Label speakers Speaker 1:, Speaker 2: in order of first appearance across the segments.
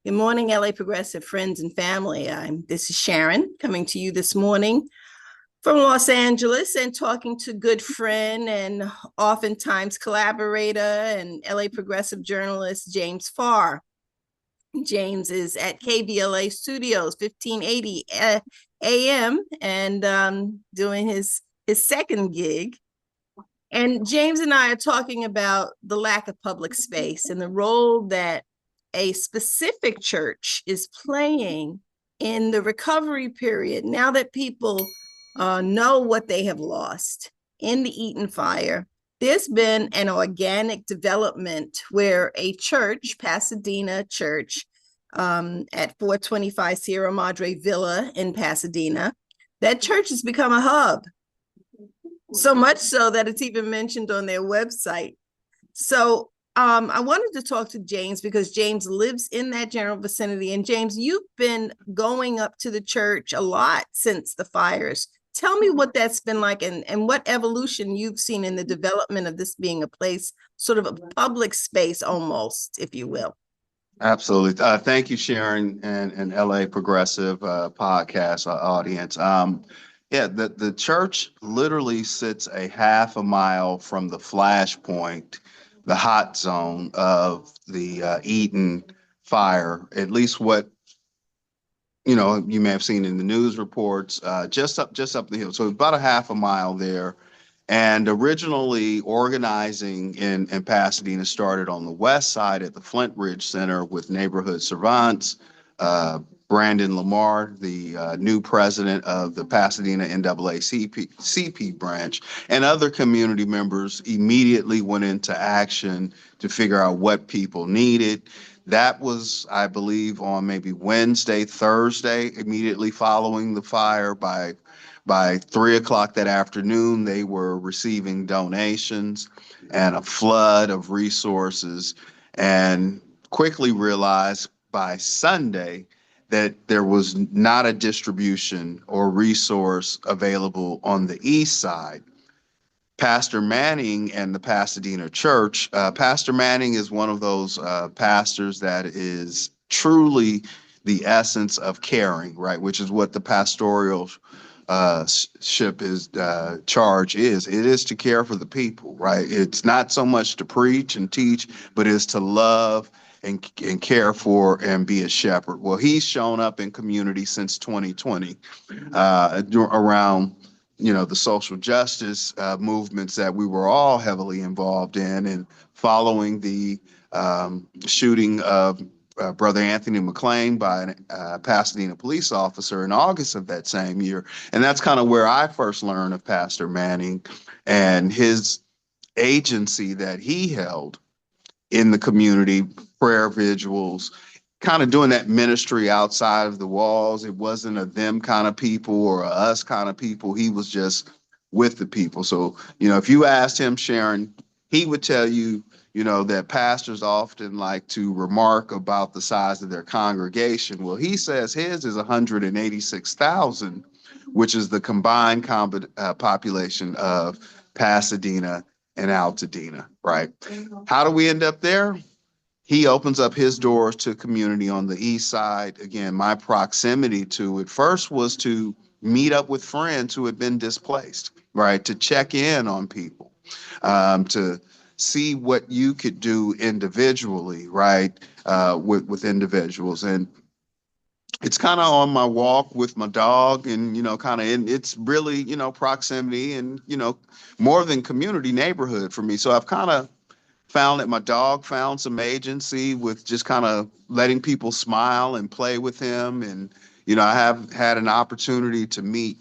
Speaker 1: Good morning, LA Progressive friends and family. This is Sharon coming to you this morning from Los Angeles and talking to good friend and oftentimes collaborator and LA Progressive journalist James Farr. James is at KBLA Studios, 1580 AM, and doing his second gig. And James and I are talking about the lack of public space and the role that a specific church is playing in the recovery period. Now that people know what they have lost in the Eaton fire, there's been an organic development where a church, Pasadena Church, at 425 Sierra Madre Villa in Pasadena, that church has become a hub. So much so that it's even mentioned on their website. So I wanted to talk to James because James lives in that general vicinity. And James, you've been going up to the church a lot since the fires. Tell me what that's been like and what evolution you've seen in the development of this being a place, sort of a public space almost, if you will.
Speaker 2: Absolutely. Thank you, Sharon, and LA Progressive podcast audience. The church literally sits a half a mile from the flashpoint, the hot zone of the Eaton fire. At least what you may have seen in the news reports. Just up the hill. So about a half a mile there. And originally organizing in Pasadena started on the west side at the Flint Ridge Center with neighborhood servants. Brandon Lamar, the new president of the Pasadena NAACP branch, and other community members immediately went into action to figure out what people needed. That was, I believe, on maybe Wednesday, Thursday, immediately following the fire. By 3 o'clock that afternoon, they were receiving donations and a flood of resources, and quickly realized by Sunday that there was not a distribution or resource available on the east side. Pastor Manning and the Pasadena Church, Pastor Manning is one of those pastors that is truly the essence of caring, right? Which is what the pastoral charge is. It is to care for the people, right? It's not so much to preach and teach, but it's to love and care for and be a shepherd. Well, he's shown up in community since 2020 around the social justice movements that we were all heavily involved in, and following the shooting of Brother Anthony McLean by a Pasadena police officer in August of that same year. And that's kind of where I first learned of Pastor Manning and his agency that he held in the community, prayer vigils, kind of doing that ministry outside of the walls. It wasn't a them kind of people or a us kind of people. He was just with the people. So, if you asked him, Sharon, he would tell you, that pastors often like to remark about the size of their congregation. Well, he says his is 186,000, which is the combined population of Pasadena and Altadena, right? How do we end up there? He opens up his doors to community on the east side. Again, my proximity to it first was to meet up with friends who had been displaced, right? To check in on people, to see what you could do individually, right? With individuals. And it's kind of on my walk with my dog and, it's really, proximity and, more than community, neighborhood for me. So I've kind of found that my dog found some agency with just kind of letting people smile and play with him. And, I have had an opportunity to meet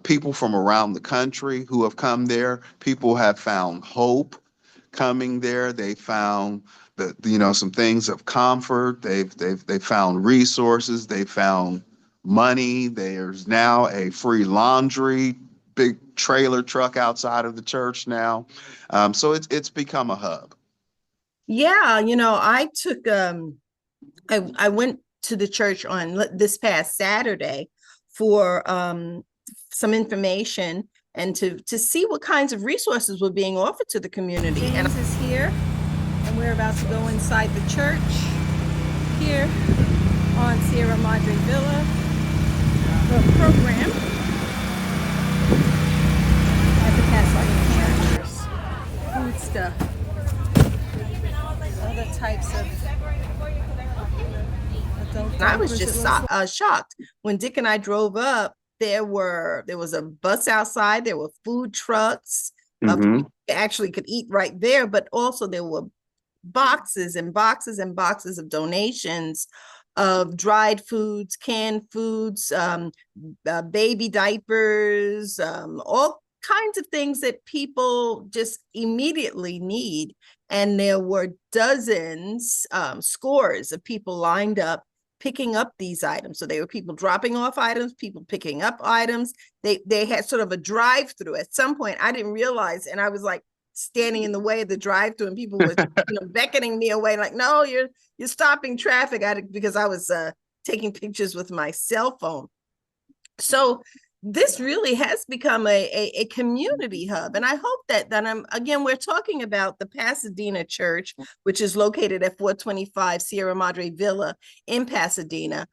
Speaker 2: people from around the country who have come there. People have found hope coming there. They found some things of comfort. They've found resources. They found money. There's now a free laundry, big trailer truck outside of the church now. So it's become a hub.
Speaker 1: Yeah, I took I went to the church on this past Saturday for some information and to see what kinds of resources were being offered to the community. James is here, and we're about to go inside the church. here on Sierra Madre Villa for a program at the Pasadena Church. Food stuff, other types of adult. I was just shocked when Dick and I drove up. There was a bus outside. There were food trucks.
Speaker 2: Mm-hmm.
Speaker 1: Actually could eat right there, but also there were boxes and boxes and boxes of donations of dried foods, canned foods, baby diapers, all kinds of things that people just immediately need. And there were dozens, scores of people lined up picking up these items. So they were people dropping off items, people picking up items. They had sort of a drive-through. At some point, I didn't realize, and I was like standing in the way of the drive-through, and people were beckoning me away, like, no, you're stopping traffic. Because I was taking pictures with my cell phone. So this really has become a community hub. And I hope that we're talking about the Pasadena Church, which is located at 425 Sierra Madre Villa in Pasadena.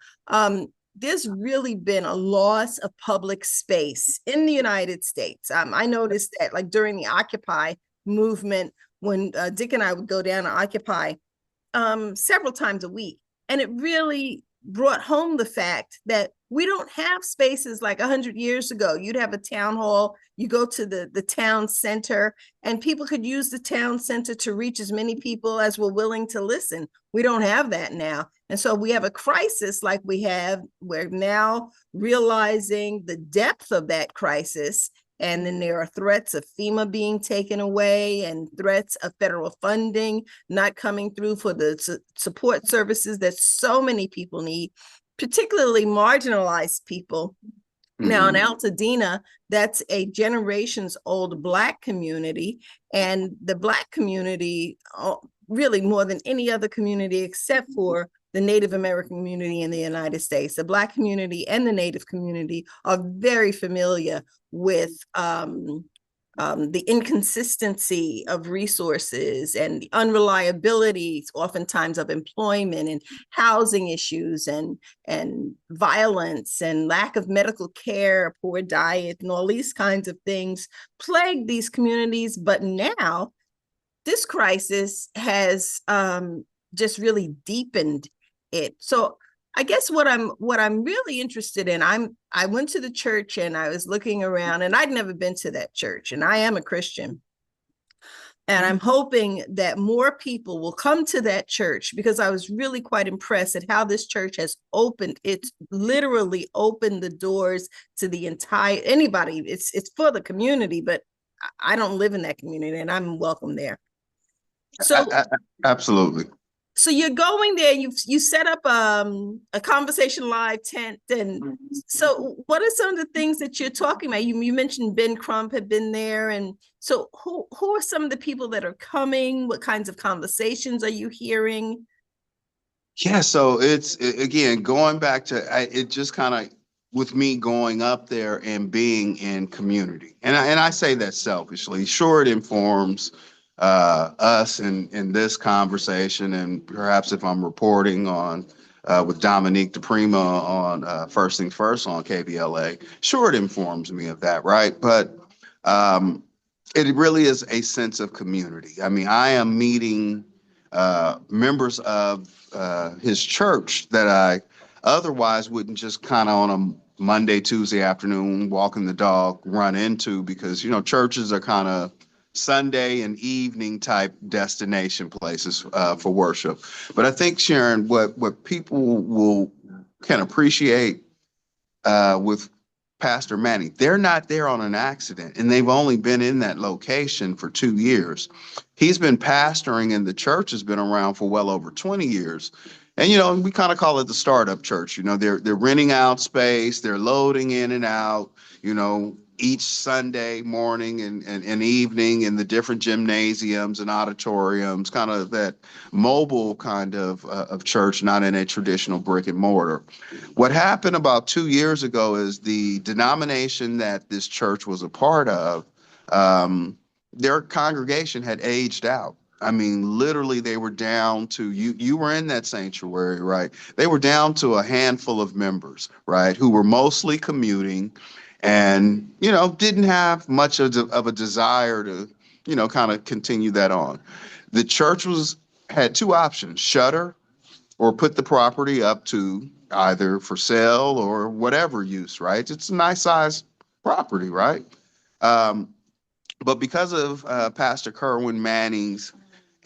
Speaker 1: There's really been a loss of public space in the United States. I noticed that, like, during the Occupy movement, when Dick and I would go down to Occupy several times a week, and it really brought home the fact that we don't have spaces like 100 years ago. You'd have a town hall, you go to the town center, and people could use the town center to reach as many people as were willing to listen. We don't have that now. And so we have a crisis like we have. We're now realizing the depth of that crisis. And then there are threats of FEMA being taken away and threats of federal funding not coming through for the support services that so many people need, particularly marginalized people. Mm-hmm. Now in Altadena, that's a generations old Black community, and the Black community, really more than any other community except for the Native American community in the United States, the Black community and the Native community are very familiar with the inconsistency of resources and the unreliability, oftentimes, of employment and housing issues and violence and lack of medical care, poor diet, and all these kinds of things plague these communities. But now this crisis has just really deepened it. So I guess what I'm really interested in, I went to the church and I was looking around, and I'd never been to that church, and I am a Christian. And I'm hoping that more people will come to that church, because I was really quite impressed at how this church has it's literally opened the doors to the entire, anybody. It's for the community, but I don't live in that community, and I'm welcome there. So
Speaker 2: absolutely.
Speaker 1: So you're going there, you set up a conversation live tent. And so what are some of the things that you're talking about? You mentioned Ben Crump had been there. And so who are some of the people that are coming? What kinds of conversations are you hearing?
Speaker 2: Yeah, so again, going back to it, just kind of with me going up there and being in community. And I say that selfishly. Sure, it informs us in this conversation, and perhaps if I'm reporting on with Dominique DePrima on First Things First on KBLA, sure, it informs me of that, right? But it really is a sense of community. I mean, I am meeting members of his church that I otherwise wouldn't just kind of on a Monday, Tuesday afternoon, walking the dog, run into, because, churches are kind of Sunday and evening type destination places for worship. But I think, Sharon, what people can appreciate with Pastor Manny, they're not there on an accident, and they've only been in that location for 2 years. He's been pastoring, and the church has been around for well over 20 years. And, we kind of call it the startup church. They're renting out space, they're loading in and out, each Sunday morning and evening in the different gymnasiums and auditoriums, kind of that mobile kind of church, not in a traditional brick and mortar. What happened about 2 years ago is the denomination that this church was a part of, their congregation had aged out. I mean, literally, they were down to you were in that sanctuary, right? They were down to a handful of members, right, who were mostly commuting and, didn't have much of a desire to, kind of continue that on. The church had two options: shutter or put the property up to either for sale or whatever use, right? It's a nice size property, right? Um, but because of Pastor Kerwin Manning's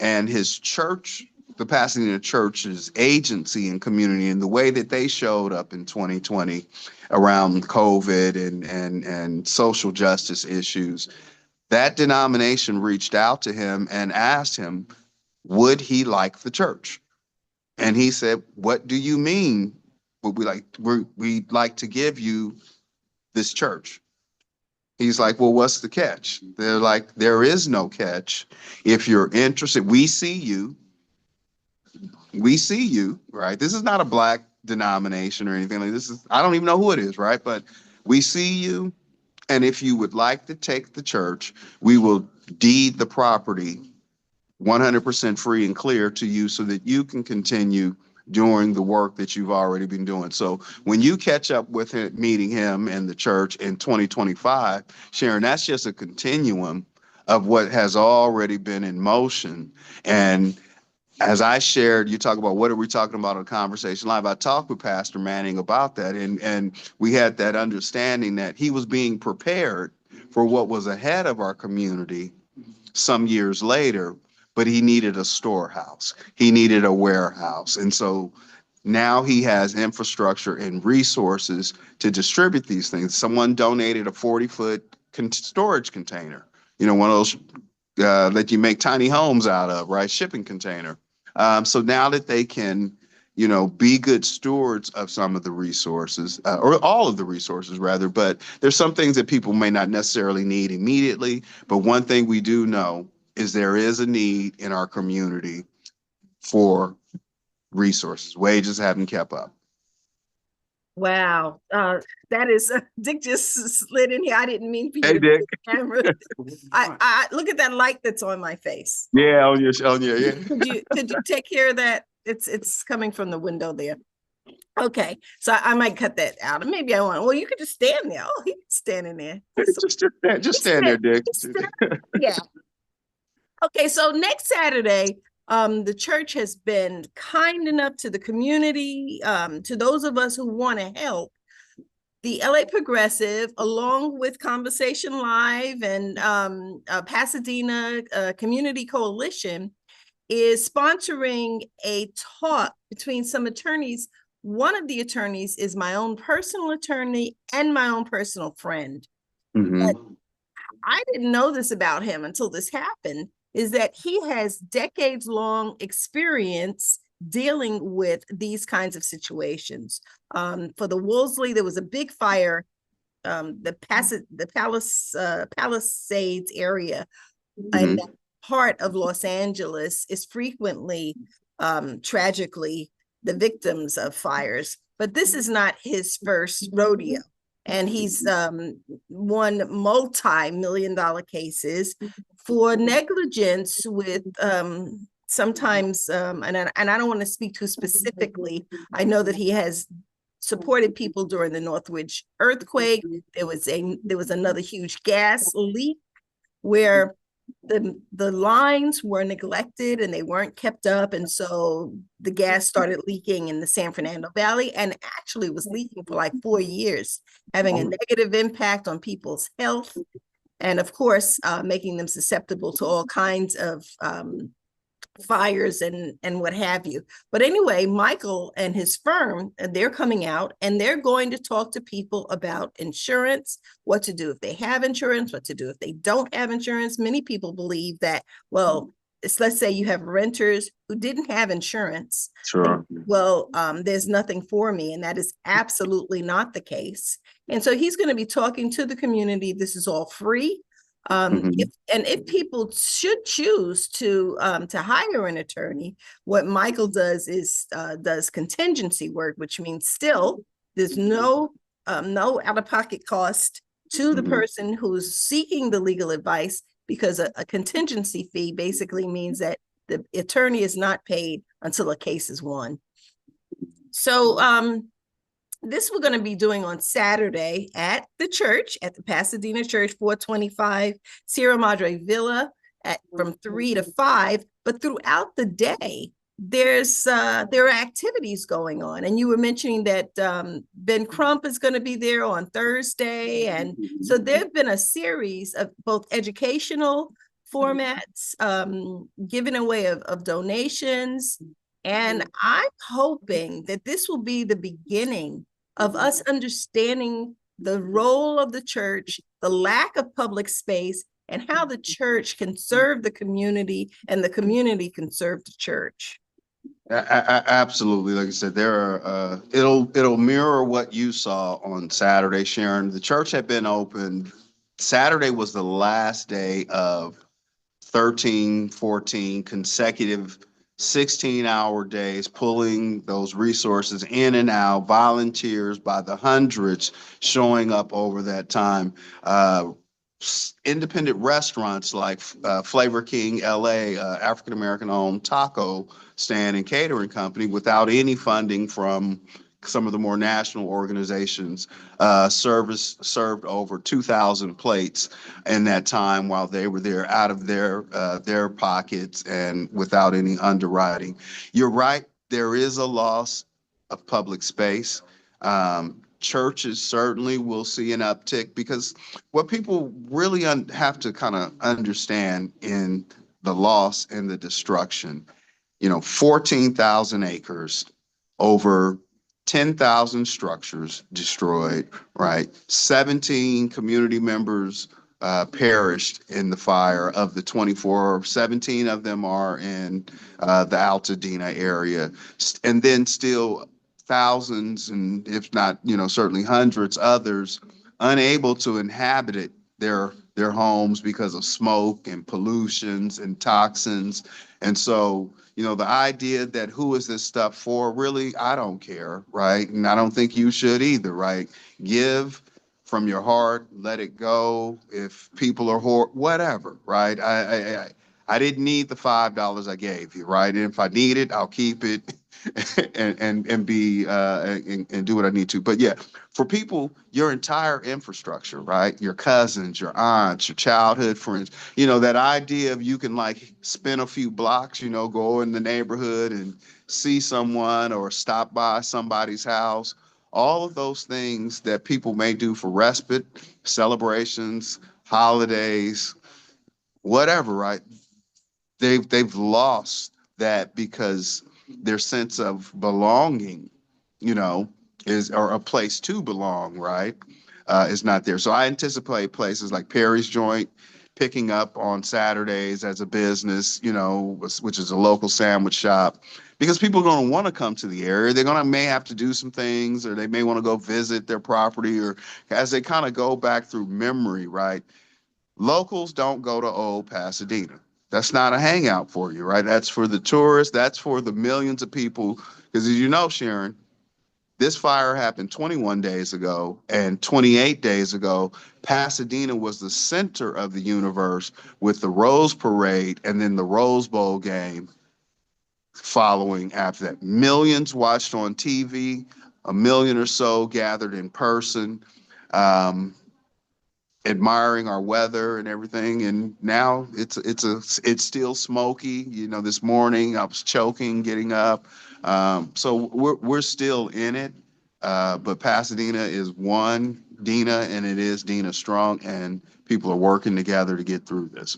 Speaker 2: and his church, the Pasadena Church's agency and community, and the way that they showed up in 2020 around COVID and social justice issues, that denomination reached out to him and asked him, would he like the church? And he said, "What do you mean? Would we'd like to give you this church?" He's like, "Well, what's the catch?" They're like, "There is no catch. If you're interested, we see you. We see you, right? This is not a black denomination or anything like this. I don't even know who it is, right? But we see you. And if you would like to take the church, we will deed the property 100% free and clear to you so that you can continue doing the work that you've already been doing." So when you catch up with him, meeting him and the church in 2025, Sharon, that's just a continuum of what has already been in motion. And as I shared, you talk about what are we talking about on Conversation Live. I talked with Pastor Manning about that, and we had that understanding that he was being prepared for what was ahead of our community some years later, but he needed a storehouse. He needed a warehouse. And so now he has infrastructure and resources to distribute these things. Someone donated a 40-foot storage container, one of those that you make tiny homes out of, right? Shipping container. So now that they can, be good stewards of some of the resources, or all of the resources rather, but there's some things that people may not necessarily need immediately. But one thing we do know is there is a need in our community for resources. Wages haven't kept up.
Speaker 1: Wow. That is, Dick just slid in here. I didn't mean for you
Speaker 2: Hey,
Speaker 1: to
Speaker 2: Dick.
Speaker 1: put the camera. I look at that light that's on my face.
Speaker 2: Yeah, on your, yeah.
Speaker 1: Could you take care of that? It's coming from the window there. Okay, so I might cut that out. Maybe I want. Well, you could just stand there. Oh, he's standing there.
Speaker 2: Just stand there, Dick.
Speaker 1: Yeah. Okay, so next Saturday, the church has been kind enough to the community, to those of us who want to help. The LA Progressive, along with Conversation Live and Pasadena Community Coalition, is sponsoring a talk between some attorneys. One of the attorneys is my own personal attorney and my own personal friend.
Speaker 2: Mm-hmm.
Speaker 1: But I didn't know this about him until this happened, is that he has decades-long experience dealing with these kinds of situations. For the Wolseley, there was a big fire, the Palisades area, and that part of Los Angeles is frequently, tragically, the victims of fires. But this is not his first rodeo. And he's won multi-million-dollar cases for negligence with sometimes, and I don't want to speak too specifically. I know that he has supported people during the Northridge earthquake. There was another huge gas leak where the lines were neglected and they weren't kept up, and so the gas started leaking in the San Fernando Valley, and actually was leaking for like 4 years, having a negative impact on people's health, and of course making them susceptible to all kinds of fires and what have you. But anyway, Michael and his firm, they're coming out and they're going to talk to people about insurance, what to do if they have insurance, what to do if they don't have insurance. Many people believe that, well, let's say you have renters who didn't have insurance.
Speaker 2: Sure.
Speaker 1: Well, there's nothing for me, and that is absolutely not the case. And so he's going to be talking to the community. This is all free. If people should choose to hire an attorney, what Michael does is does contingency work, which means still there's no out-of-pocket cost to the person who's seeking the legal advice, because a contingency fee basically means that the attorney is not paid until a case is won. So this we're going to be doing on Saturday at the church, at the Pasadena Church, 425 Sierra Madre Villa, from 3 to 5. But throughout the day, there are activities going on. And you were mentioning that Ben Crump is going to be there on Thursday. And so there have been a series of both educational formats, giving away of donations. And I'm hoping that this will be the beginning of us understanding the role of the church, the lack of public space, and how the church can serve the community and the community can serve the church.
Speaker 2: Absolutely. Like I said, it'll mirror what you saw on Saturday, Sharon. The church had been open. Saturday was the last day of 13, 14 consecutive 16-hour days, pulling those resources in and out, volunteers by the hundreds showing up over that time. Independent restaurants like Flavor King LA, African-American owned taco stand and catering company, without any funding from some of the more national organizations, served over 2,000 plates in that time while they were there, out of their pockets and without any underwriting. You're right, there is a loss of public space. Churches certainly will see an uptick, because what people really have to kind of understand in the loss and the destruction, 14,000 acres, over 10,000 structures destroyed, right? 17 community members perished in the fire. Of the 24, 17 of them are in the Altadena area. And then still thousands, and if not, certainly hundreds others unable to inhabit their homes because of smoke and pollutions and toxins. And so, the idea that who is this stuff for, really, I don't care, right? And I don't think you should either, right? Give from your heart, let it go. If people are whatever, right? I didn't need the $5 I gave you, right? And if I need it, I'll keep it and be and do what I need to. But yeah, for people, your entire infrastructure, right? Your cousins, your aunts, your childhood friends, that idea of you can like spin a few blocks, go in the neighborhood and see someone or stop by somebody's house. All of those things that people may do for respite, celebrations, holidays, whatever, right? They've lost that, because their sense of belonging, is, or a place to belong, right, is not there. So I anticipate places like Perry's Joint picking up on Saturdays as a business, which is a local sandwich shop, because people are going to want to come to the area. They're may have to do some things, or they may want to go visit their property, or as they kind of go back through memory, right? Locals don't go to old Pasadena. That's not a hangout for you, right? That's for the tourists. That's for the millions of people. Because as you know, Sharon, this fire happened 21 days ago, and 28 days ago, Pasadena was the center of the universe, with the Rose Parade and then the Rose Bowl game following after that. Millions watched on TV, a million or so gathered in person. Admiring our weather and everything, and now it's still smoky. This morning I was choking getting up. So we're still in it, but Pasadena is one Dina, and it is Dina strong, and people are working together to get through this.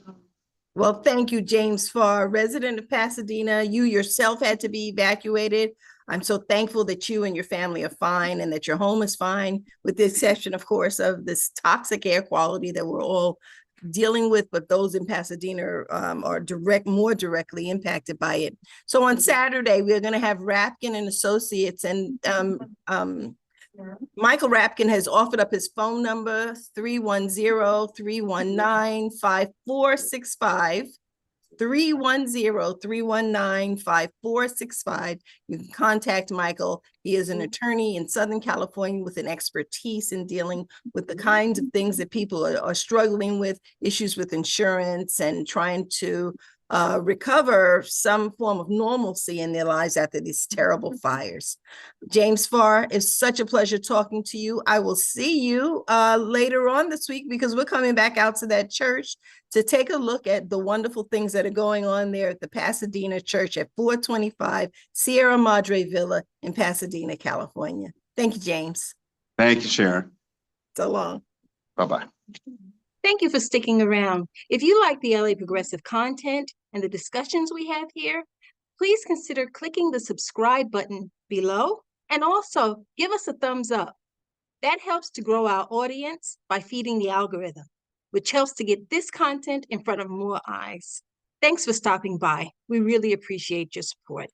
Speaker 1: Well, thank you, James Farr, resident of Pasadena. You yourself had to be evacuated. I'm so thankful that you and your family are fine, and that your home is fine, with the exception, of course, of this toxic air quality that we're all dealing with, but those in Pasadena are more directly impacted by it. So on Saturday, we're going to have Rapkin and Associates, and Michael Rapkin has offered up his phone number, 310-319-5465. 310-319-5465. You can contact Michael. He is an attorney in Southern California with an expertise in dealing with the kinds of things that people are struggling with, issues with insurance and trying to recover some form of normalcy in their lives after these terrible fires. James Farr, it's such a pleasure talking to you. I will see you later on this week because we're coming back out to that church to take a look at the wonderful things that are going on there at the Pasadena Church at 425 Sierra Madre Villa in Pasadena, California. Thank you, James.
Speaker 2: Thank you, Sharon.
Speaker 1: So long.
Speaker 2: Bye-bye.
Speaker 3: Thank you for sticking around. If you like the LA Progressive content and the discussions we have here, please consider clicking the subscribe button below and also give us a thumbs up. That helps to grow our audience by feeding the algorithm, which helps to get this content in front of more eyes. Thanks for stopping by. We really appreciate your support.